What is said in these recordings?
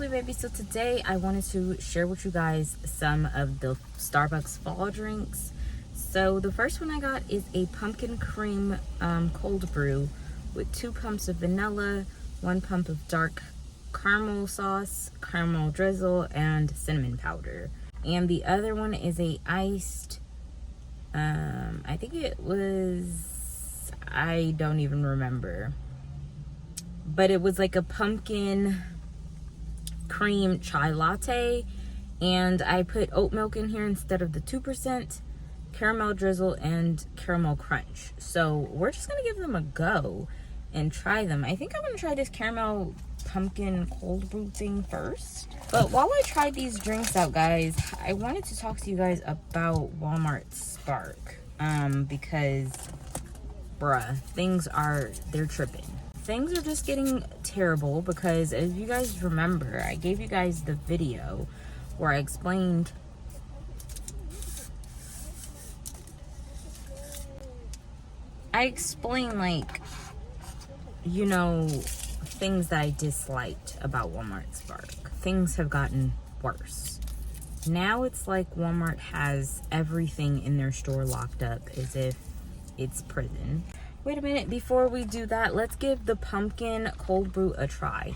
sweet baby. So today I wanted to share with you guys some of the Starbucks fall drinks. So the first one I got is a pumpkin cream cold brew with 2 pumps of vanilla, 1 pump of dark caramel sauce, caramel drizzle, and cinnamon powder. And the other one is a iced, I think it was, I don't even remember, but it was like a pumpkin cream chai latte, and I put oat milk in here instead of the 2%, caramel drizzle, and caramel crunch. So we're just gonna give them a go and try them. I think I'm gonna try this caramel pumpkin cold brew thing first. But while I tried these drinks out, guys, I wanted to talk to you guys about Walmart Spark, because bruh, they're tripping. Things are just getting terrible because, as you guys remember, I gave you guys the video where I explained like, you know, things that I disliked about Walmart Spark. Things have gotten worse. Now it's like Walmart has everything in their store locked up as if it's prison. Wait a minute, before we do that, let's give the pumpkin cold brew a try.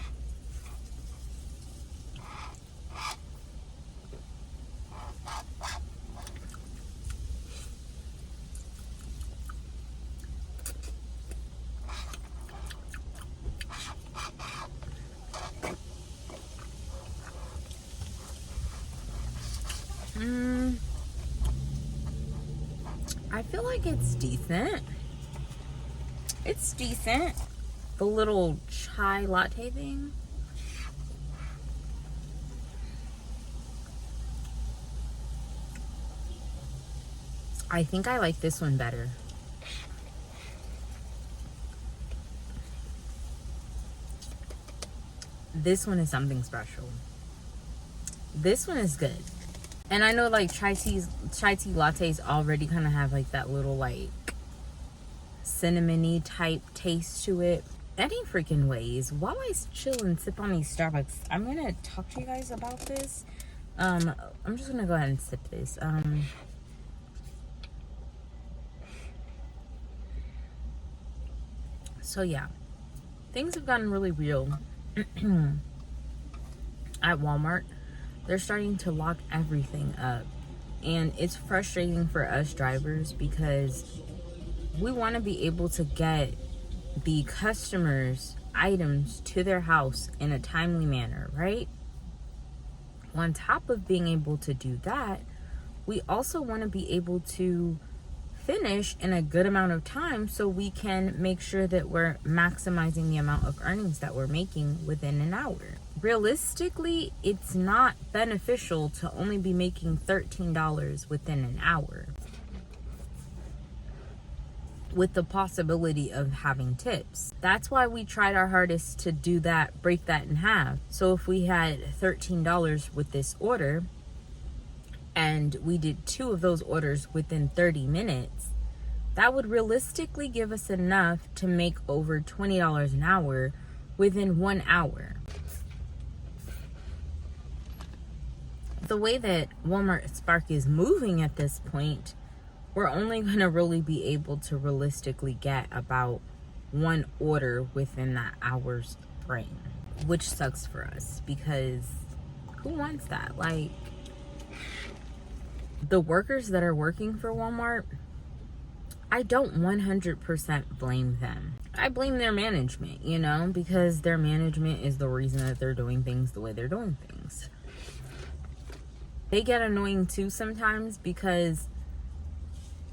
I feel like it's decent. It's decent. The little chai latte thing. I think I like this one better. This one is something special. This one is good. And I know like chai tea lattes already kind of have like that little like cinnamony type taste to it. Any freaking ways, while I chill and sip on these Starbucks, I'm gonna talk to you guys about this. I'm just gonna go ahead and sip this. So yeah, things have gotten really real at Walmart. They're starting to lock everything up, and it's frustrating for us drivers because we want to be able to get the customers items to their house in a timely manner, right? On top of being able to do that, we also want to be able to finish in a good amount of time so we can make sure that we're maximizing the amount of earnings that we're making within an hour. Realistically, it's not beneficial to only be making $13 within an hour, with the possibility of having tips. That's why we tried our hardest to do that, break that in half. So if we had $13 with this order and we did 2 of those orders within 30 minutes, that would realistically give us enough to make over $20 an hour within 1 hour. The way that Walmart Spark is moving at this point, we're only going to really be able to realistically get about 1 order within that hour's frame, which sucks for us because who wants that? Like, the workers that are working for Walmart, I don't 100% blame them. I blame their management, you know, because their management is the reason that they're doing things the way they're doing things. They get annoying too sometimes because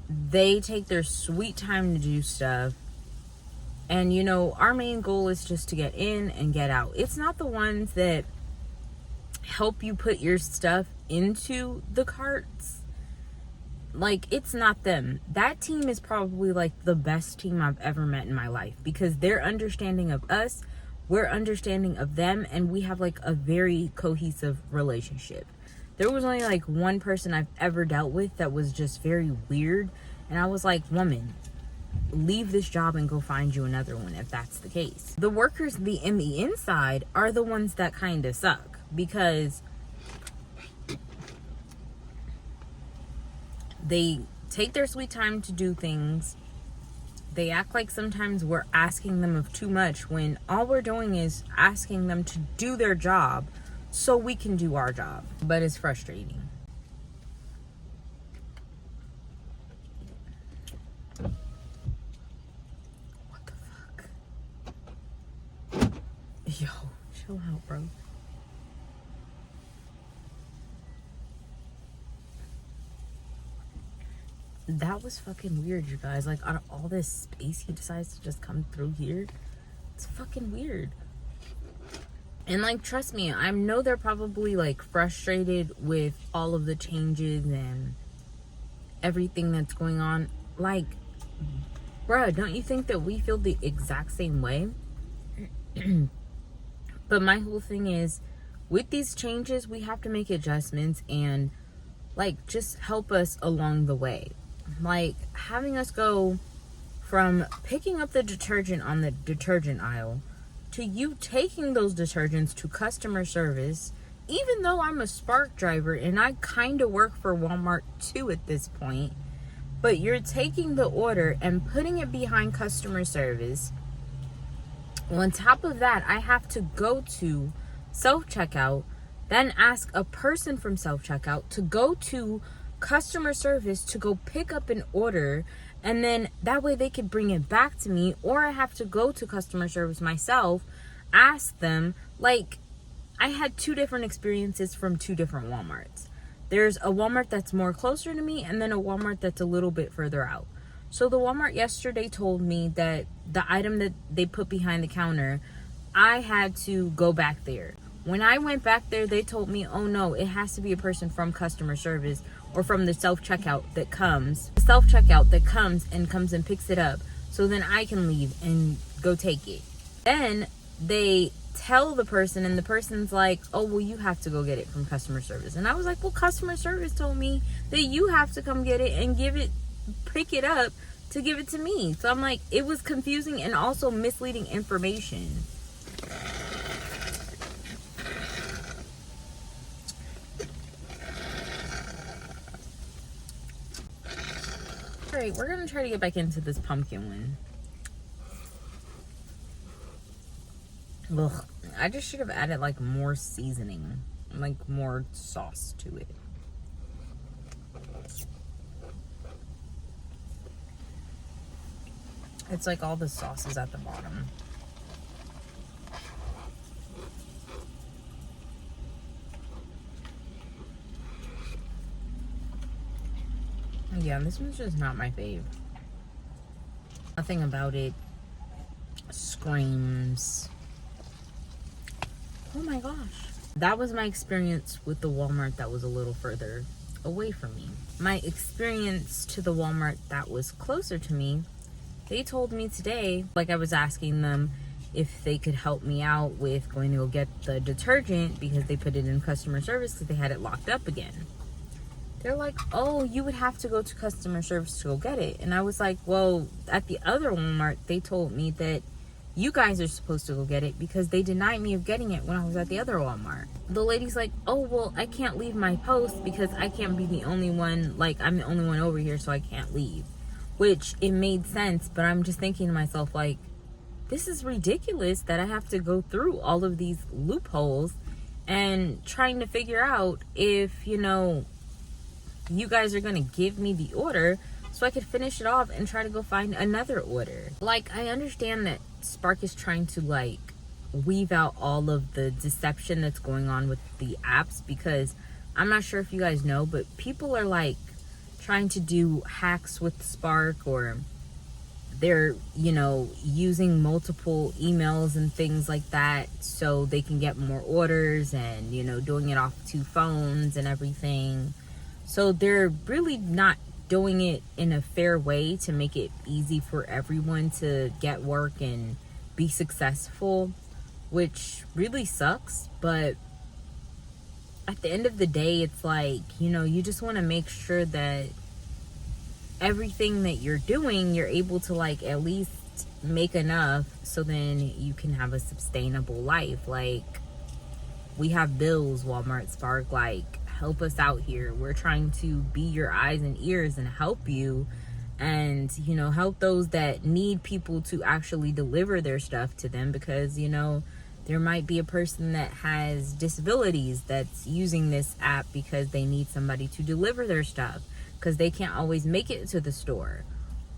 they take their sweet time to do stuff. And, you know, our main goal is just to get in and get out. It's not the ones that help you put your stuff into the carts. Like, it's not them. That team is probably like the best team I've ever met in my life because they're understanding of us, we're understanding of them, and we have like a very cohesive relationship. There was only like 1 person I've ever dealt with that was just very weird, and I was like, woman, leave this job and go find you another one if that's the case. The workers in the inside are the ones that kind of suck, because they take their sweet time to do things. They act like sometimes we're asking them of too much, when all we're doing is asking them to do their job so we can do our job. But it's frustrating. What the fuck? Yo, chill out, bro. That was fucking weird, you guys. Like, out of all this space, he decides to just come through here. It's fucking weird. And, like, trust me, I know they're probably, like, frustrated with all of the changes and everything that's going on. Like, bruh, don't you think that we feel the exact same way? But my whole thing is, with these changes, we have to make adjustments and, like, just help us along the way. Like, having us go from picking up the detergent on the detergent aisle to you taking those detergents to customer service, even though I'm a Spark driver and I kind of work for Walmart too at this point, but you're taking the order and putting it behind customer service. On top of that, I have to go to self-checkout, then ask a person from self-checkout to go to customer service to go pick up an order, and then that way they could bring it back to me, or I have to go to customer service myself, ask them. Like, I had 2 different experiences from 2 different Walmarts. There's a Walmart that's more closer to me, and then a Walmart that's a little bit further out. So the Walmart yesterday told me that the item that they put behind the counter, I had to go back there. When I went back there, they told me, oh no, it has to be a person from customer service or from the self-checkout that comes. The self-checkout that comes and picks it up, so then I can leave and go take it. Then they tell the person, and the person's like, oh, well, you have to go get it from customer service. And I was like, well, customer service told me that you have to come get it and pick it up to give it to me. So I'm like, it was confusing and also misleading information. Alright, we're gonna try to get back into this pumpkin one. Ugh, I just should have added like more seasoning, like more sauce to it. It's like all the sauce is at the bottom. Yeah, this one's just not my fave. Nothing about it screams, oh my gosh. That was my experience with the Walmart that was a little further away from me. My experience to the Walmart that was closer to me, they told me today, like, I was asking them if they could help me out with going to go get the detergent because they put it in customer service because they had it locked up again. They're like, oh, you would have to go to customer service to go get it. And I was like, well, at the other Walmart, they told me that you guys are supposed to go get it because they denied me of getting it when I was at the other Walmart. The lady's like, oh, well, I can't leave my post because I can't be the only one. Like, I'm the only one over here, so I can't leave. Which, it made sense, but I'm just thinking to myself, like, this is ridiculous that I have to go through all of these loopholes and trying to figure out if, you know, you guys are going to give me the order so I could finish it off and try to go find another order. Like, I understand that Spark is trying to, like, weave out all of the deception that's going on with the apps, because I'm not sure if you guys know, but people are, like, trying to do hacks with Spark, or they're, you know, using multiple emails and things like that so they can get more orders, and, you know, doing it off 2 phones and everything. So they're really not doing it in a fair way to make it easy for everyone to get work and be successful, which really sucks. But at the end of the day, it's like, you know, you just want to make sure that everything that you're doing, you're able to like at least make enough so then you can have a sustainable life. Like, we have bills, Walmart, Spark, like, help us out here. We're trying to be your eyes and ears and help you, and, you know, help those that need people to actually deliver their stuff to them, because, you know, there might be a person that has disabilities that's using this app because they need somebody to deliver their stuff because they can't always make it to the store.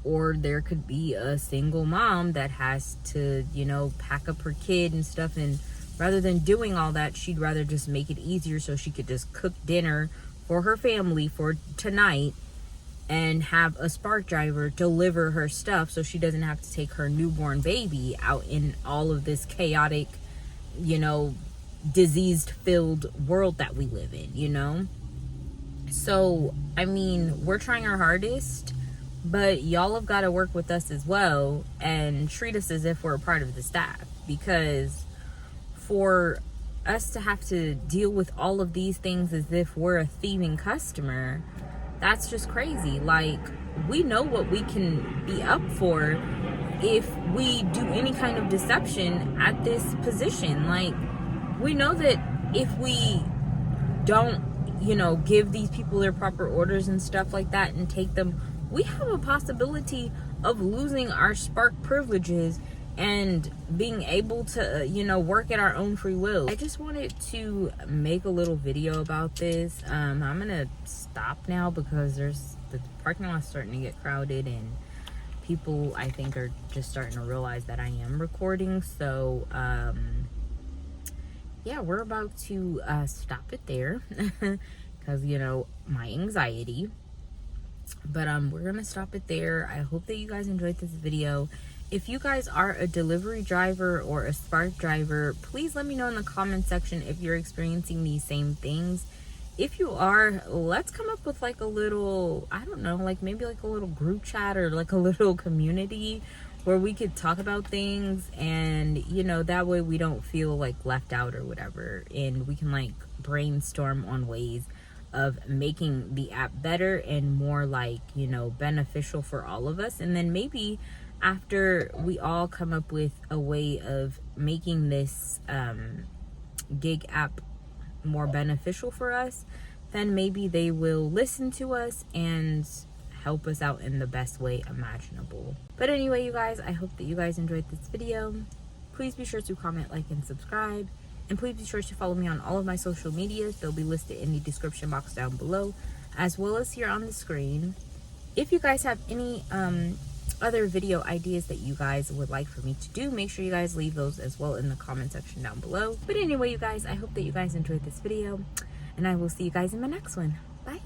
Or there could be a single mom that has to, you know, pack up her kid and stuff, and rather than doing all that, she'd rather just make it easier so she could just cook dinner for her family for tonight and have a Spark driver deliver her stuff so she doesn't have to take her newborn baby out in all of this chaotic, you know, disease-filled world that we live in, you know? So, I mean, we're trying our hardest, but y'all have got to work with us as well and treat us as if we're a part of the staff, because for us to have to deal with all of these things as if we're a thieving customer, that's just crazy. Like, we know what we can be up for if we do any kind of deception at this position. Like, we know that if we don't, you know, give these people their proper orders and stuff like that and take them, we have a possibility of losing our Spark privileges and being able to, you know, work at our own free will. I just wanted to make a little video about this. I'm gonna stop now because the parking lot's starting to get crowded, and people, I think, are just starting to realize that I am recording. So yeah, we're about to stop it there because, you know, my anxiety. But we're gonna stop it there. I hope that you guys enjoyed this video. If you guys are a delivery driver or a Spark driver, please let me know in the comment section if you're experiencing these same things. If you are, let's come up with like a little, I don't know, like maybe like a little group chat or like a little community where we could talk about things, and, you know, that way we don't feel like left out or whatever, and we can like brainstorm on ways of making the app better and more, like, you know, beneficial for all of us. And then maybe after we all come up with a way of making this gig app more beneficial for us, then maybe they will listen to us and help us out in the best way imaginable. But anyway, you guys, I hope that you guys enjoyed this video. Please be sure to comment, like, and subscribe. And please be sure to follow me on all of my social medias. They'll be listed in the description box down below, as well as here on the screen. If you guys have any other video ideas that you guys would like for me to do, make sure you guys leave those as well in the comment section down below. But anyway, you guys, I hope that you guys enjoyed this video, and I will see you guys in my next one. Bye.